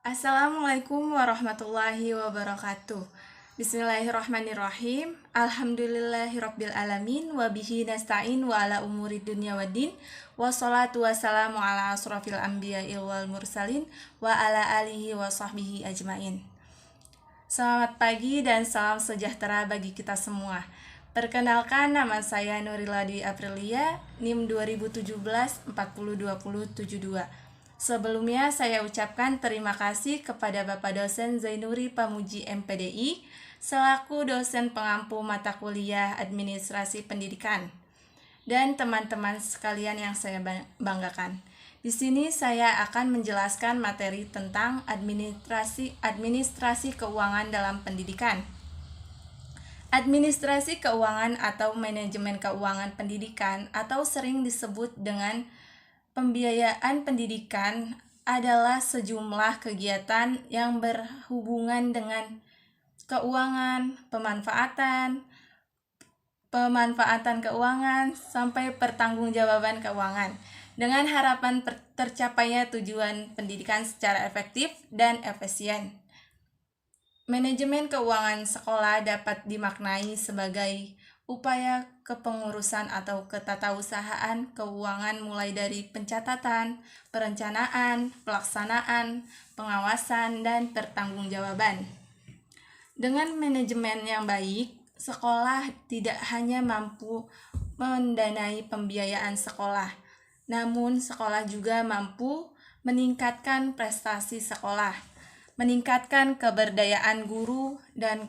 Assalamualaikum warahmatullahi wabarakatuh. Bismillahirrahmanirrahim. Alhamdulillahirabbil alamin wa bihi nasta'in wa ala umuri dunya waddin. Wassalatu wassalamu ala asrofil anbiya'i wal mursalin wa ala alihi wa sahbihi ajmain. Selamat pagi dan salam sejahtera bagi kita semua. Perkenalkan, nama saya Nurila Dwi Aprilia, NIM 2017 402072. Sebelumnya saya ucapkan terima kasih kepada Bapak Dosen Zainuri Pamuji MPDI selaku dosen pengampu mata kuliah Administrasi Pendidikan dan teman-teman sekalian yang saya banggakan. Di sini saya akan menjelaskan materi tentang administrasi keuangan dalam pendidikan. Administrasi keuangan atau manajemen keuangan pendidikan atau sering disebut dengan pembiayaan pendidikan adalah sejumlah kegiatan yang berhubungan dengan keuangan, pemanfaatan keuangan, sampai pertanggungjawaban keuangan dengan harapan tercapainya tujuan pendidikan secara efektif dan efisien. Manajemen keuangan sekolah dapat dimaknai sebagai upaya kepengurusan atau ketatausahaan keuangan mulai dari pencatatan, perencanaan, pelaksanaan, pengawasan, dan pertanggungjawaban. Dengan manajemen yang baik, sekolah tidak hanya mampu mendanai pembiayaan sekolah, namun sekolah juga mampu meningkatkan prestasi sekolah, meningkatkan keberdayaan guru dan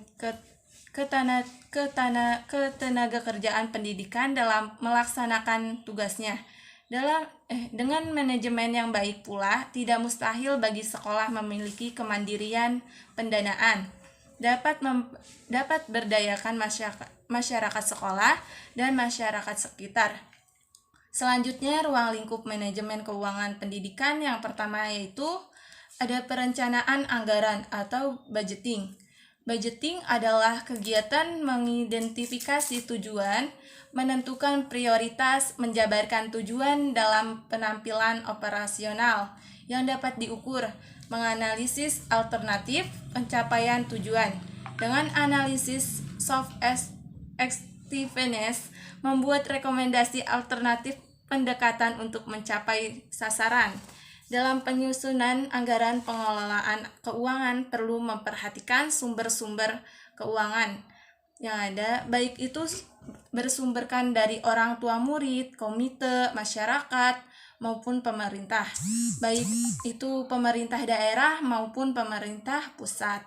ketenaga kerjaan pendidikan dalam melaksanakan tugasnya. Dengan manajemen yang baik pula, tidak mustahil bagi sekolah memiliki kemandirian pendanaan, dapat berdayakan masyarakat sekolah dan masyarakat sekitar. Selanjutnya, ruang lingkup manajemen keuangan pendidikan yang pertama yaitu ada perencanaan anggaran atau budgeting. Budgeting adalah kegiatan mengidentifikasi tujuan, menentukan prioritas, menjabarkan tujuan dalam penampilan operasional yang dapat diukur, menganalisis alternatif pencapaian tujuan. Dengan analisis soft effectiveness, membuat rekomendasi alternatif pendekatan untuk mencapai sasaran. Dalam penyusunan anggaran pengelolaan keuangan perlu memperhatikan sumber-sumber keuangan yang ada, baik itu bersumberkan dari orang tua murid, komite, masyarakat, maupun pemerintah, baik itu pemerintah daerah maupun pemerintah pusat.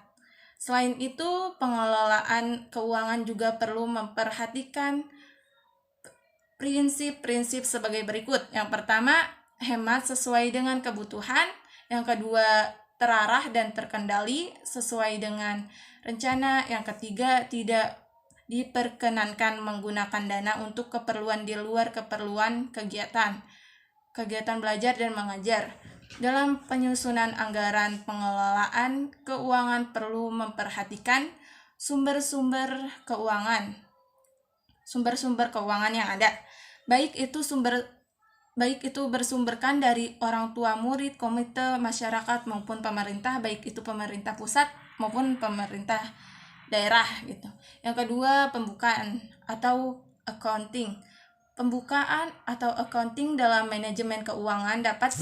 Selain itu, pengelolaan keuangan juga perlu memperhatikan prinsip-prinsip sebagai berikut. Yang pertama, hemat sesuai dengan kebutuhan. Yang kedua, terarah dan terkendali sesuai dengan rencana. Yang ketiga, tidak diperkenankan menggunakan dana untuk keperluan di luar keperluan kegiatan belajar dan mengajar. Dalam penyusunan anggaran pengelolaan keuangan perlu memperhatikan sumber-sumber keuangan yang ada, baik itu bersumberkan dari orang tua murid, komite, masyarakat maupun pemerintah, baik itu pemerintah pusat maupun pemerintah daerah gitu. Yang kedua, pembukaan atau accounting. Pembukaan atau accounting dalam manajemen keuangan dapat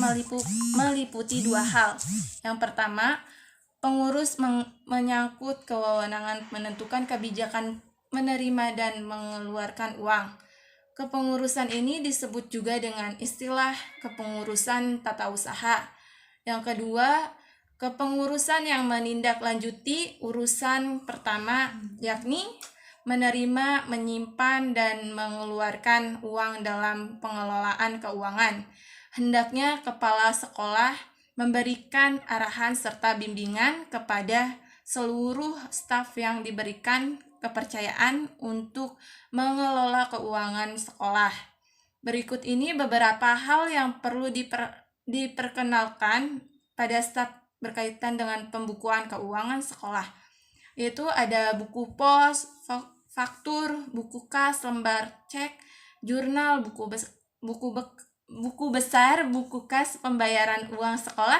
meliputi dua hal. Yang pertama, pengurus menyangkut kewenangan menentukan kebijakan menerima dan mengeluarkan uang. Kepengurusan ini disebut juga dengan istilah kepengurusan tata usaha. Yang kedua, kepengurusan yang menindaklanjuti urusan pertama, yakni menerima, menyimpan, dan mengeluarkan uang dalam pengelolaan keuangan. Hendaknya kepala sekolah memberikan arahan serta bimbingan kepada seluruh staf yang diberikan kepercayaan untuk mengelola keuangan sekolah. Berikut ini beberapa hal yang perlu diperkenalkan pada staf berkaitan dengan pembukuan keuangan sekolah, yaitu ada buku pos, faktur, buku kas, lembar cek, jurnal, buku besar, buku kas pembayaran uang sekolah,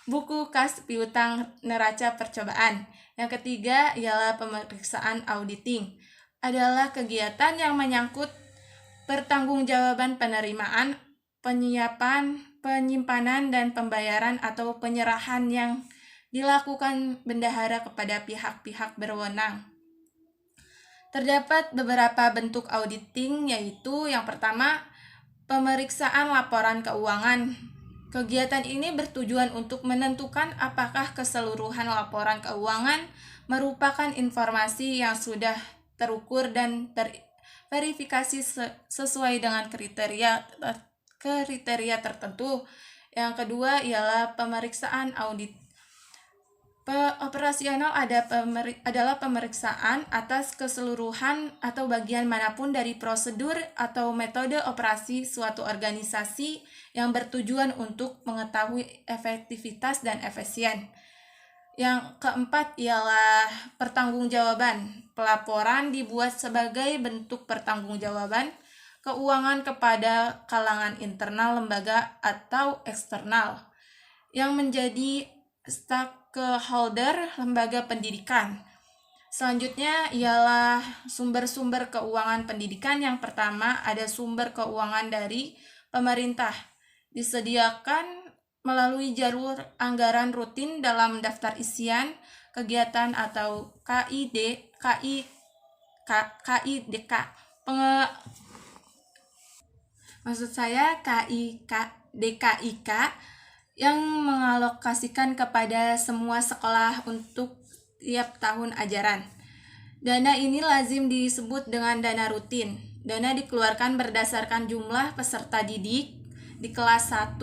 buku kas piutang neraca percobaan. Yang ketiga ialah pemeriksaan auditing. Adalah kegiatan yang menyangkut pertanggungjawaban penerimaan, penyiapan, penyimpanan, dan pembayaran atau penyerahan yang dilakukan bendahara kepada pihak-pihak berwenang. Terdapat beberapa bentuk auditing, yaitu yang pertama, pemeriksaan laporan keuangan. Kegiatan ini bertujuan untuk menentukan apakah keseluruhan laporan keuangan merupakan informasi yang sudah terukur dan terverifikasi sesuai dengan kriteria tertentu. Yang kedua ialah pemeriksaan audit operasional adalah pemeriksaan atas keseluruhan atau bagian manapun dari prosedur atau metode operasi suatu organisasi yang bertujuan untuk mengetahui efektivitas dan efisien. Yang keempat ialah pertanggungjawaban. Pelaporan dibuat sebagai bentuk pertanggungjawaban keuangan kepada kalangan internal lembaga atau eksternal yang menjadi stakeholder lembaga pendidikan. Selanjutnya ialah sumber-sumber keuangan pendidikan. Yang pertama ada sumber keuangan dari pemerintah. Disediakan melalui jalur anggaran rutin dalam daftar isian kegiatan atau DKIK yang mengalokasikan kepada semua sekolah untuk tiap tahun ajaran. Dana ini lazim disebut dengan dana rutin. Dana dikeluarkan berdasarkan jumlah peserta didik di kelas 1,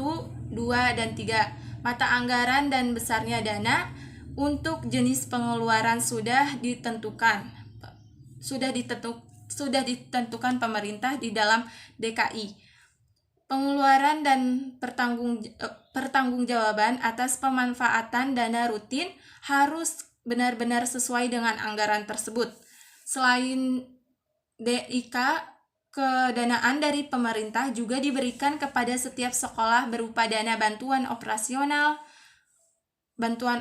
2, dan 3. Mata anggaran dan besarnya dana untuk jenis pengeluaran sudah ditentukan pemerintah di dalam DKI. Pengeluaran dan pertanggungjawaban atas pemanfaatan dana rutin harus benar-benar sesuai dengan anggaran tersebut. Selain DIK, kedanaan dari pemerintah juga diberikan kepada setiap sekolah berupa dana bantuan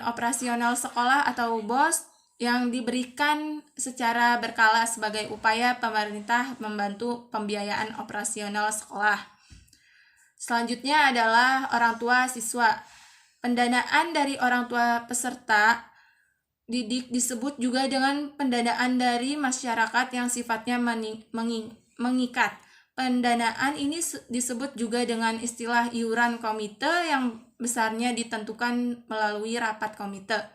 operasional sekolah atau BOS yang diberikan secara berkala sebagai upaya pemerintah membantu pembiayaan operasional sekolah. Selanjutnya adalah orang tua siswa. Pendanaan dari orang tua peserta didik disebut juga dengan pendanaan dari masyarakat yang sifatnya mengikat. Pendanaan ini disebut juga dengan istilah iuran komite yang besarnya ditentukan melalui rapat komite.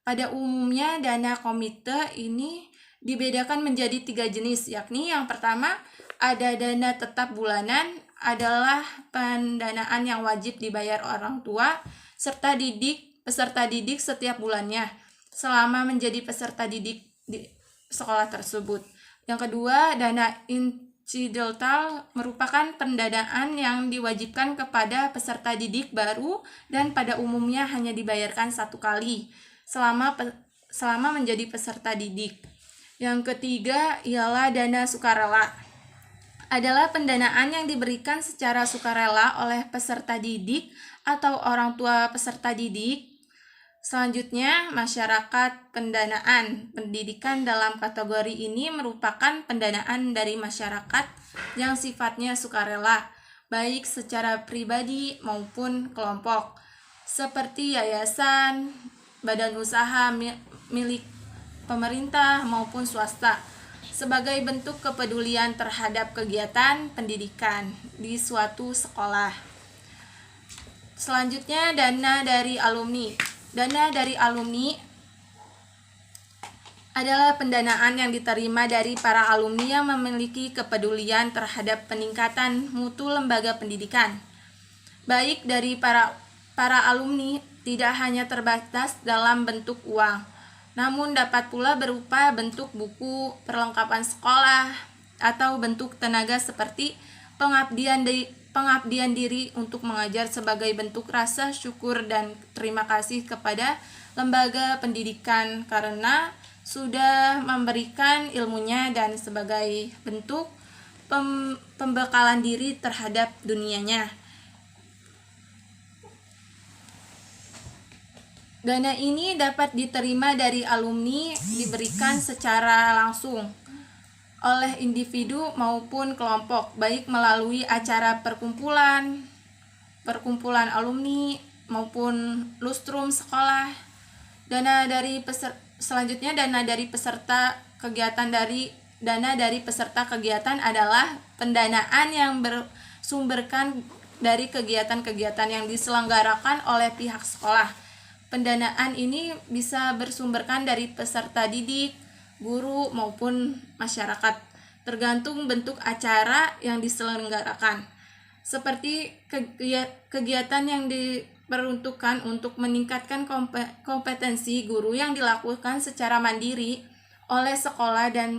Pada umumnya dana komite ini dibedakan menjadi 3 jenis, yakni yang pertama ada dana tetap bulanan, adalah pendanaan yang wajib dibayar orang tua peserta didik setiap bulannya selama menjadi peserta didik di sekolah tersebut. Yang kedua, dana incidental merupakan pendanaan yang diwajibkan kepada peserta didik baru dan pada umumnya hanya dibayarkan 1 kali selama menjadi peserta didik. Yang ketiga ialah dana sukarela. Adalah pendanaan yang diberikan secara sukarela oleh peserta didik atau orang tua peserta didik. Selanjutnya, masyarakat pendanaan pendidikan dalam kategori ini merupakan pendanaan dari masyarakat yang sifatnya sukarela, baik secara pribadi maupun kelompok, seperti yayasan, badan usaha milik pemerintah maupun swasta, sebagai bentuk kepedulian terhadap kegiatan pendidikan di suatu sekolah. Selanjutnya, dana dari alumni. Dana dari alumni adalah pendanaan yang diterima dari para alumni yang memiliki kepedulian terhadap peningkatan mutu lembaga pendidikan. Baik dari para alumni tidak hanya terbatas dalam bentuk uang, namun dapat pula berupa bentuk buku, perlengkapan sekolah, atau bentuk tenaga seperti pengabdian diri untuk mengajar sebagai bentuk rasa syukur dan terima kasih kepada lembaga pendidikan karena sudah memberikan ilmunya dan sebagai bentuk pembekalan diri terhadap dunianya. Dana ini dapat diterima dari alumni, diberikan secara langsung oleh individu maupun kelompok, baik melalui acara perkumpulan alumni maupun lustrum sekolah. Selanjutnya dana dari peserta kegiatan adalah pendanaan yang bersumberkan dari kegiatan-kegiatan yang diselenggarakan oleh pihak sekolah. Pendanaan ini bisa bersumberkan dari peserta didik, guru maupun masyarakat, tergantung bentuk acara yang diselenggarakan. Seperti kegiatan yang diperuntukkan untuk meningkatkan kompetensi guru yang dilakukan secara mandiri oleh sekolah dan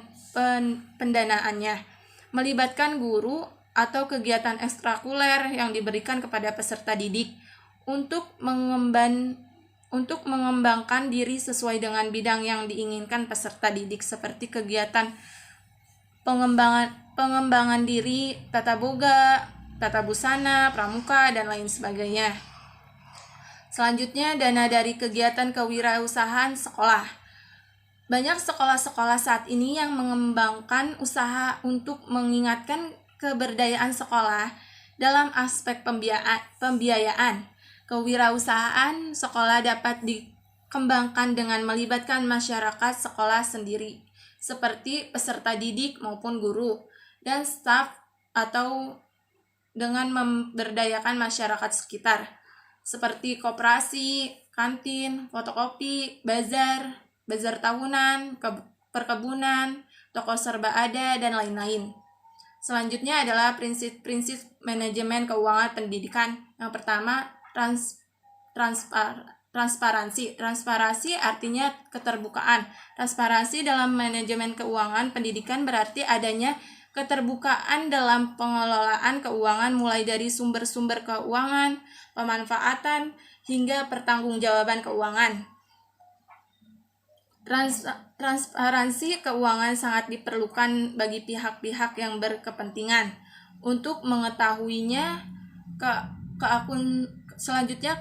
pendanaannya melibatkan guru atau kegiatan ekstrakurikuler yang diberikan kepada peserta didik untuk mengembangkan diri sesuai dengan bidang yang diinginkan peserta didik, seperti kegiatan pengembangan diri, tata boga, tata busana, pramuka, dan lain sebagainya. Selanjutnya, dana dari kegiatan kewirausahaan sekolah. Banyak sekolah-sekolah saat ini yang mengembangkan usaha untuk meningkatkan keberdayaan sekolah dalam aspek pembiayaan. Kewirausahaan sekolah dapat dikembangkan dengan melibatkan masyarakat sekolah sendiri, seperti peserta didik maupun guru dan staf, atau dengan memberdayakan masyarakat sekitar, seperti koperasi, kantin, fotokopi, bazar tahunan, perkebunan, toko serba ada, dan lain-lain. Selanjutnya adalah prinsip-prinsip manajemen keuangan pendidikan. Yang pertama, transparansi. Transparansi artinya keterbukaan. Transparansi dalam manajemen keuangan pendidikan berarti adanya keterbukaan dalam pengelolaan keuangan, mulai dari sumber-sumber keuangan, pemanfaatan, hingga pertanggungjawaban keuangan. Transparansi keuangan sangat diperlukan bagi pihak-pihak yang berkepentingan untuk mengetahuinya. Selanjutnya,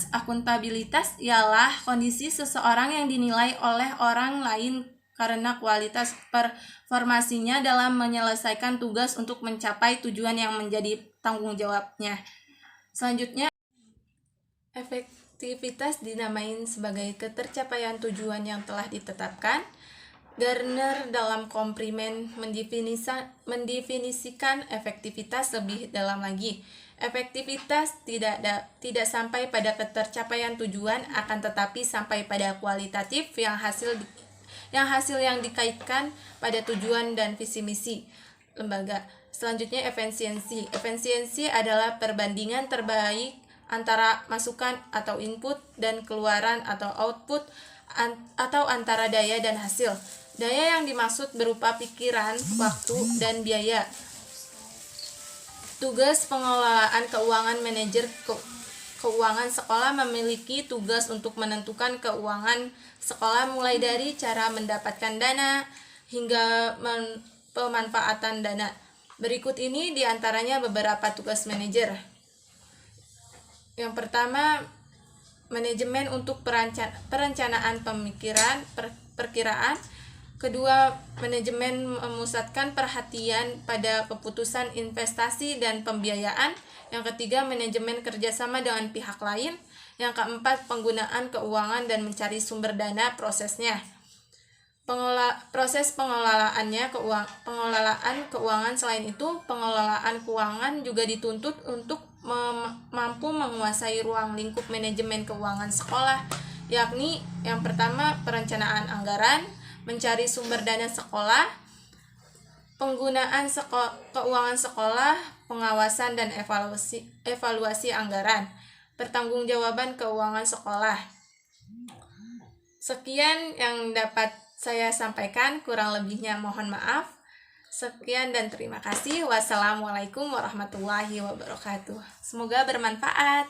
akuntabilitas ialah kondisi seseorang yang dinilai oleh orang lain karena kualitas performasinya dalam menyelesaikan tugas untuk mencapai tujuan yang menjadi tanggung jawabnya. Selanjutnya, efektivitas dinamain sebagai ketercapaian tujuan yang telah ditetapkan. Gardner dalam komprimen mendefinisikan efektivitas lebih dalam lagi. Efektivitas tidak sampai pada ketercapaian tujuan, akan tetapi sampai pada kualitatif yang hasil yang dikaitkan pada tujuan dan visi misi lembaga. Selanjutnya, efisiensi. Efisiensi adalah perbandingan terbaik antara masukan atau input dan keluaran atau output, atau antara daya dan hasil. Daya yang dimaksud berupa pikiran, waktu, dan biaya. Tugas pengelolaan keuangan. Manajer keuangan sekolah memiliki tugas untuk menentukan keuangan sekolah, mulai dari cara mendapatkan dana hingga pemanfaatan dana. Berikut ini diantaranya beberapa tugas manajer. Yang pertama, manajemen untuk perencanaan perkiraan. Kedua, manajemen memusatkan perhatian pada keputusan investasi dan pembiayaan. Yang ketiga, manajemen kerjasama dengan pihak lain. Yang keempat, penggunaan keuangan dan mencari sumber dana prosesnya. Proses pengelolaan keuangan. Selain itu, pengelolaan keuangan juga dituntut untuk mampu menguasai ruang lingkup manajemen keuangan sekolah, yakni yang pertama, perencanaan anggaran, mencari sumber dana sekolah, penggunaan keuangan sekolah, pengawasan dan evaluasi anggaran, pertanggungjawaban keuangan sekolah. Sekian yang dapat saya sampaikan, kurang lebihnya mohon maaf. Sekian dan terima kasih. Wassalamualaikum warahmatullahi wabarakatuh. Semoga bermanfaat.